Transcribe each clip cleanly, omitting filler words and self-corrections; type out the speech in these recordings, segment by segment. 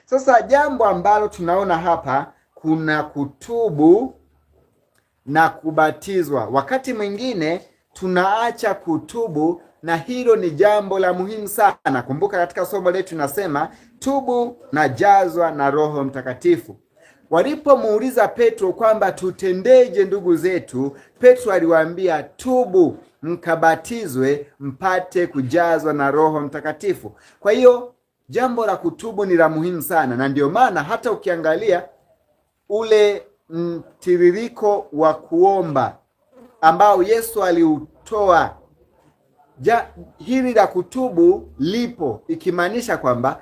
Sasa jambo ambalo tunaona hapa, kuna kutubu na kubatizwa. Wakati mwingine tunaacha kutubu, na hilo ni jambo la muhimu sana. Kumbuka katika somo letu tunasema tubu na jazwa na Roho Mtakatifu. Walipomuuliza Petro kwamba tutendeje ndugu zetu, Petro aliwaambia tubu mkabatizwe mpate kujazwa na Roho Mtakatifu. Kwa hiyo jambo la kutubu ni la muhimu sana, na ndio maana hata ukiangalia ule mtiririko wa kuomba ambao Yesu aliutoa, hili la kutubu lipo, ikimaanisha kwamba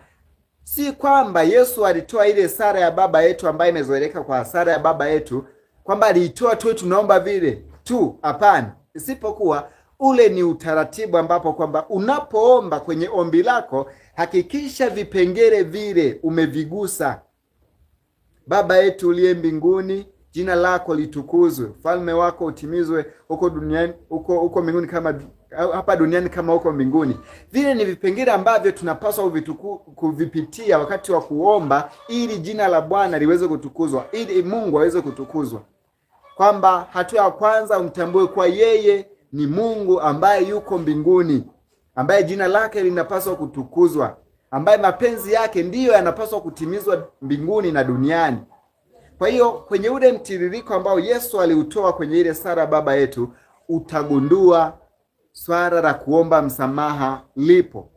si kwamba Yesu alitoa ile sala ya Baba yetu ambayo imezoeleka kwa sala ya Baba yetu, kwamba aliitoa tu tunaomba vile tu. Hapana, isipokuwa ule ni utaratibu ambapo kwamba unapoomba kwenye ombi lako, hakikisha vipengele vile umevigusa. Baba yetu uliye mbinguni, jina lako litukuzwe, ufalme wako utimizwe huko duniani, huko mbinguni kama hapa duniani kama huko mbinguni. Vile ni vipengele ambavyo tunapaswa kuvipitia wakati wa kuomba, ili jina la Bwana liweze kutukuzwa, ili Mungu aweze kutukuzwa. Kwamba hatua ya kwanza umtambue kwa yeye ni Mungu ambaye yuko mbinguni, ambaye jina lake linapaswa kutukuzwa, ambaye mapenzi yake ndiyo yanapaswa kutimizwa mbinguni na duniani. Kwa hiyo kwenye ule mtiririko ambao Yesu aliutoa kwenye ile sala Baba yetu, utagundua swala la kuomba msamaha lipo.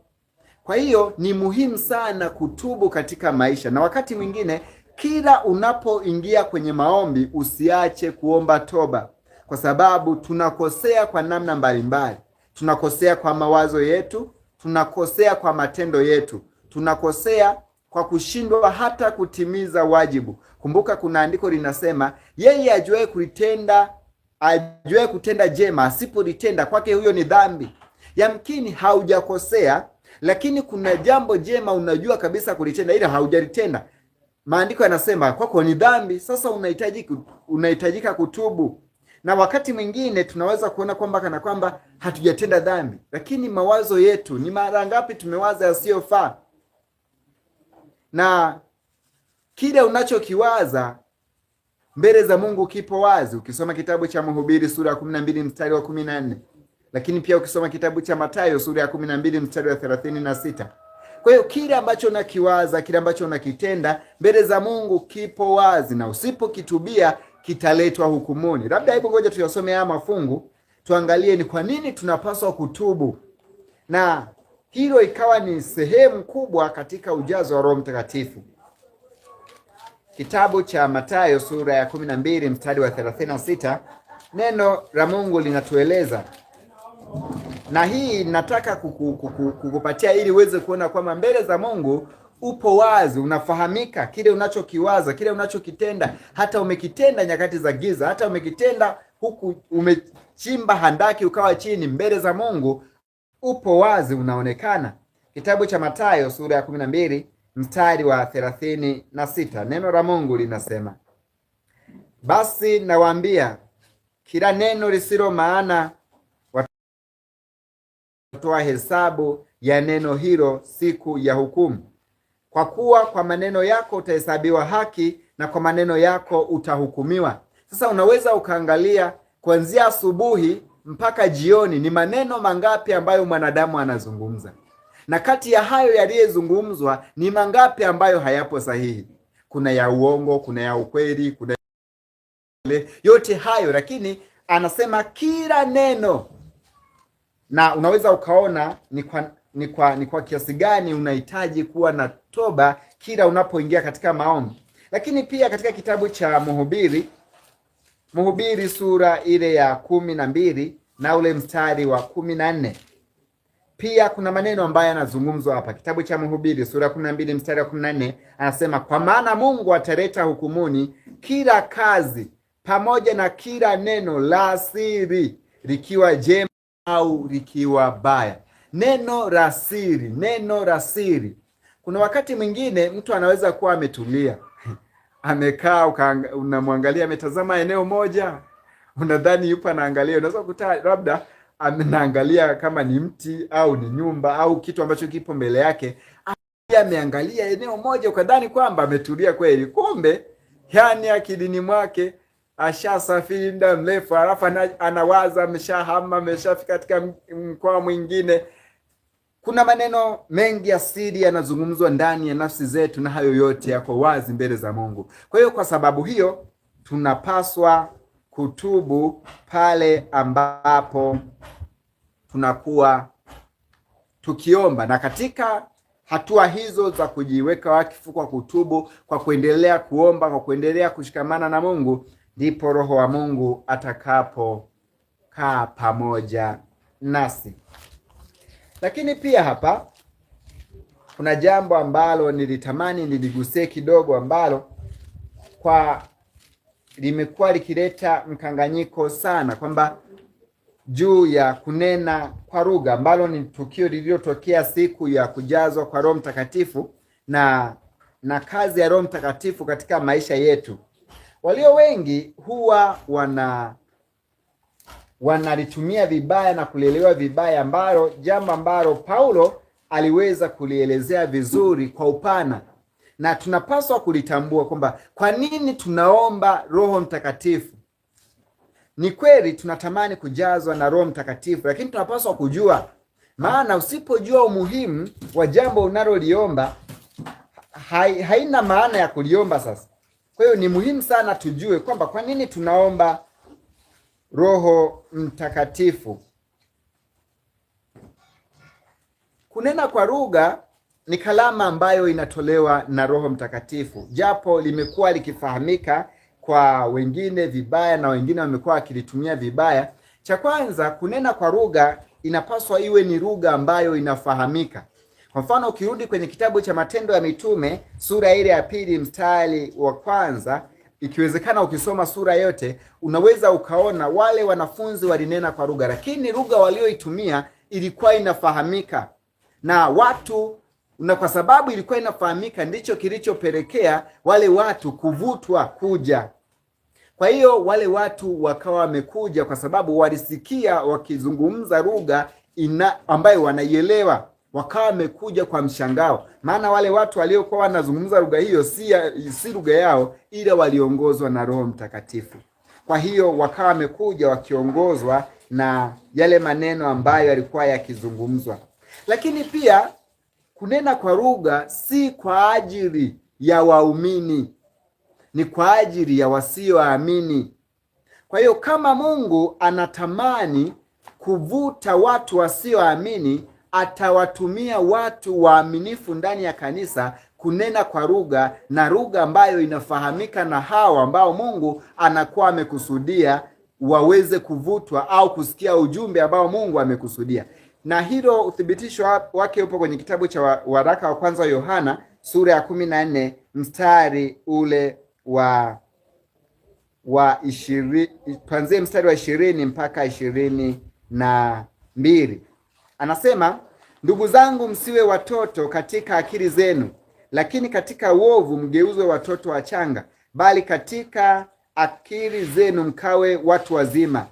Kwa hiyo ni muhimu sana kutubu katika maisha, na wakati mwingine kila unapoingia kwenye maombi usiache kuomba toba, kwa sababu tunakosea kwa namna mbalimbali. Tunakosea kwa mawazo yetu, tunakosea kwa matendo yetu, tunakosea kwa kushindwa hata kutimiza wajibu. Kumbuka kuna andiko linasema, yeye ajuaye kutenda jema asipolitenda, kwake huyo ni dhambi. Yamkini haujakosea, lakini kuna jambo jema unajua kabisa kulitenda, ila haujalitenda. Maandiko yanasema kwako ni dhambi. Sasa unahitajika kutubu. Na wakati mwingine tunaweza kuona kwamba kana kwamba hatujatenda dhambi, lakini mawazo yetu, ni mara ngapi tumewaza yasiyofaa? Na kile unachokiwaza mbele za Mungu kipo wazi. Ukisoma kitabu cha Mhubiri sura ya 12 mstari wa 14, lakini pia ukisoma kitabu cha Mathayo sura ya 12 mstari wa 36. Kwa hiyo kile ambacho unakiwaza, kile ambacho unakitenda mbele za Mungu kipo wazi, na usipokitubia kitaletwa hukumuni. Labda hebu ngoja tuyasome haya mafungu, tuangalie ni kwa nini tunapaswa kutubu, na hilo ikawa ni sehemu kubwa katika ujazo wa Roho Mtakatifu. Kitabu cha Mathayo sura ya 12 mstari wa 36, neno la Mungu linatueleza, na hii nataka kukupatia ili uweze kuona kwamba mbele za Mungu upo wazi, unafahamika kile unachokiwaza, kile unachokitenda, hata umekitenda nyakati za giza, hata umekitenda huku umechimba handaki ukawa chini, mbele za Mungu upo wazi, unaonekana. Kitabu cha Mathayo sura ya 12 mstari wa 36, neno la Mungu linasema, basi nawaambia, kila neno lisilo maana watatoa hesabu ya neno hilo siku ya hukumu. Kwa kuwa kwa maneno yako utahesabiwa haki, na kwa maneno yako utahukumiwa. Sasa unaweza ukaangalia kuanzia asubuhi mpaka jioni, ni maneno mangapi ambayo mwanadamu anazungumza, na kati ya hayo yaliyozungumzwa ni mangapi ambayo hayapo sahihi? Kuna ya uongo, kuna ya ukweli, kuna yote hayo, lakini anasema kila neno. Na unaweza ukaona ni kwa kiasi gani unahitaji kuwa na toba kila unapoingia katika maombi. Lakini pia katika kitabu cha Mhubiri sura ile ya 12 na ule mstari wa 14, pia kuna maneno ambayo yanazungumzwa hapa. Kitabu cha Mhubiri sura 12 mstari wa 14 anasema, kwa maana Mungu ataleta hukumuni kila kazi pamoja na kila neno la siri, likiwa jema au likiwa baya. Neno la siri, neno la siri. Kuna wakati mwingine mtu anaweza kuwa ametulia, amekaa, unamwangalia ametazama eneo moja, unadhani yupo anaangalia. Unaweza kukuta labda anaangalia kama ni mti au ni nyumba au kitu ambacho kipo mbele yake, ameangalia eneo moja ukadhani kwamba ametulia kweli, kumbe yani akilini mwake ashasafiri muda mrefu, alafu anawaza ameshahama, ameshafika katika mkoa mwingine. Kuna maneno mengi ya siri yanazungumzwa ndani ya nafsi zetu, na hayo yote yako wazi mbele za Mungu. Kwa hiyo kwa sababu hiyo tunapaswa kutubu pale ambapo tunakuwa tukiomba, na katika hatua hizo za kujiweka wakifu kwa kutubu, kwa kuendelea kuomba, kwa kuendelea kushikamana na Mungu, ndipo Roho wa Mungu atakapokaa pamoja nasi. Lakini pia hapa kuna jambo ambalo nilitamani niligusie kidogo, ambalo limekuwa likileta mkanganyiko sana, kwamba juu ya kunena kwa lugha, ambalo ni tukio lililotokea siku ya kujazwa kwa Roho Mtakatifu na kazi ya Roho Mtakatifu katika maisha yetu. Walio wengi huwa wanalitumia vibaya na kulielewa vibaya, jambo ambalo Paulo aliweza kulielezea vizuri kwa upana, na tunapaswa kulitambua kwamba kwa nini tunaomba Roho Mtakatifu. Ni kweli tunatamani kujazwa na Roho Mtakatifu, lakini tunapaswa kujua, maana usipojua umuhimu wa jambo unaloliomba haina maana ya kuliomba sasa. Kwa hiyo ni muhimu sana tujue kwamba kwa nini tunaomba Roho Mtakatifu. Kunena kwa lugha ni kalama ambayo inatolewa na Roho Mtakatifu, japo limekuwa likifahamika kwa wengine vibaya na wengine wamekuwa wakilitumia vibaya. Cha kwanza, kunena kwa lugha inapaswa iwe ni lugha ambayo inafahamika. Kwa mfano, ukirudi kwenye kitabu cha Matendo ya Mitume sura ile ya 2 mstari wa 1, ikiwezekana ukisoma sura yote, unaweza ukaona wale wanafunzi walinena kwa lugha, lakini lugha walioitumia ilikuwa inafahamika na watu, na kwa sababu ilikuwa inafahamika ndicho kilichopelekea wale watu kuvutwa kuja. Kwa hiyo wale watu wakawa wamekuja kwa sababu walisikia wakizungumza lugha ambayo wanaielewa, wakawa wamekuja kwa mshangao, maana wale watu waliokuwa wanazungumza lugha hiyo si lugha yao, ila waliongozwa na Roho Mtakatifu. Kwa hiyo wakawa wamekuja wakiongozwa na yale maneno ambayo yalikuwa yakizungumzwa. Lakini pia kunena kwa lugha si kwa ajili ya waumini, ni kwa ajili ya wasioamini. Kwa hiyo kama Mungu anatamani kuvuta watu wasioamini, atawatumia watu waaminifu ndani ya kanisa kunena kwa lugha, na lugha ambayo inafahamika na hao ambao Mungu anakuwa amekusudia waweze kuvutwa au kusikia ujumbe ambao Mungu amekusudia. Na hilo uthibitisho wake upo kwenye kitabu cha waraka wa kwanza wa Yohana sura ya 14 mstari ule wa 20, kuanzia mstari wa 20 mpaka 22. Anasema, ndugu zangu, msiwe watoto katika akili zenu, lakini katika uovu mgeuzwe watoto wachanga, bali katika akili zenu mkawe watu wazima.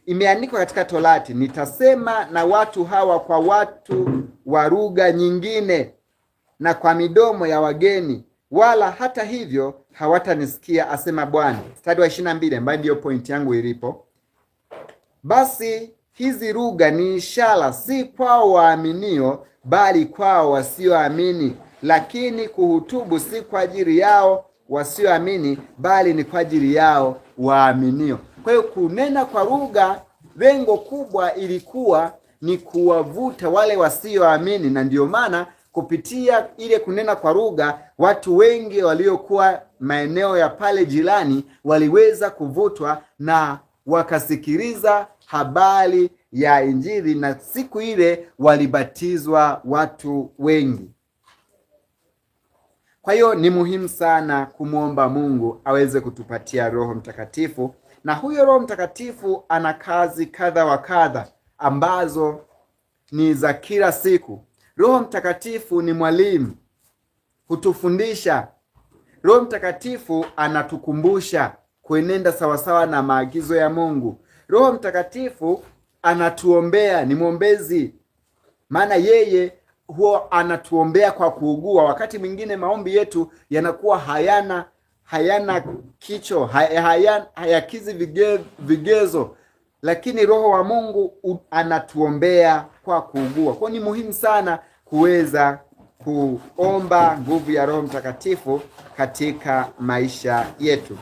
Imeandikwa katika Torati, nitasema na watu hawa kwa watu wa lugha nyingine na kwa midomo ya wageni, wala hata hivyo hawatanisikia, asema Bwana. Mstari wa 22 ambayo ndio pointi yangu ilipo. Basi hizi lugha ni ishara, si kwao waaminio, bali kwao wasioamini. Lakini kuhutubu si kwa ajili yao wasioamini, bali ni kwa ajili yao waaminio. Kwa hiyo kunena kwa lugha, lengo kubwa ilikuwa ni kuwavuta wale wasioamini, na ndio maana kupitia ile kunena kwa lugha watu wengi waliokuwa maeneo ya pale jirani waliweza kuvutwa na wakasikiliza habari ya Injili, na siku ile walibatizwa watu wengi. Kwa hiyo ni muhimu sana kumwomba Mungu aweze kutupatia Roho Mtakatifu, na huyo Roho Mtakatifu ana kazi kadha wa kadha ambazo ni za kila siku. Roho Mtakatifu ni mwalimu, hutufundisha. Roho Mtakatifu anatukumbusha kuenenda sawasawa na maagizo ya Mungu. Roho Mtakatifu anatuombea, ni mwombezi, maana yeye huwa anatuombea kwa kuugua. Wakati mwingine maombi yetu yanakuwa hayana kicho, hayakizi vigezo, lakini Roho wa Mungu anatuombea kwa kuugua. Kwa ni muhimu sana kuweza kuomba nguvu ya Roho Mtakatifu katika maisha yetu.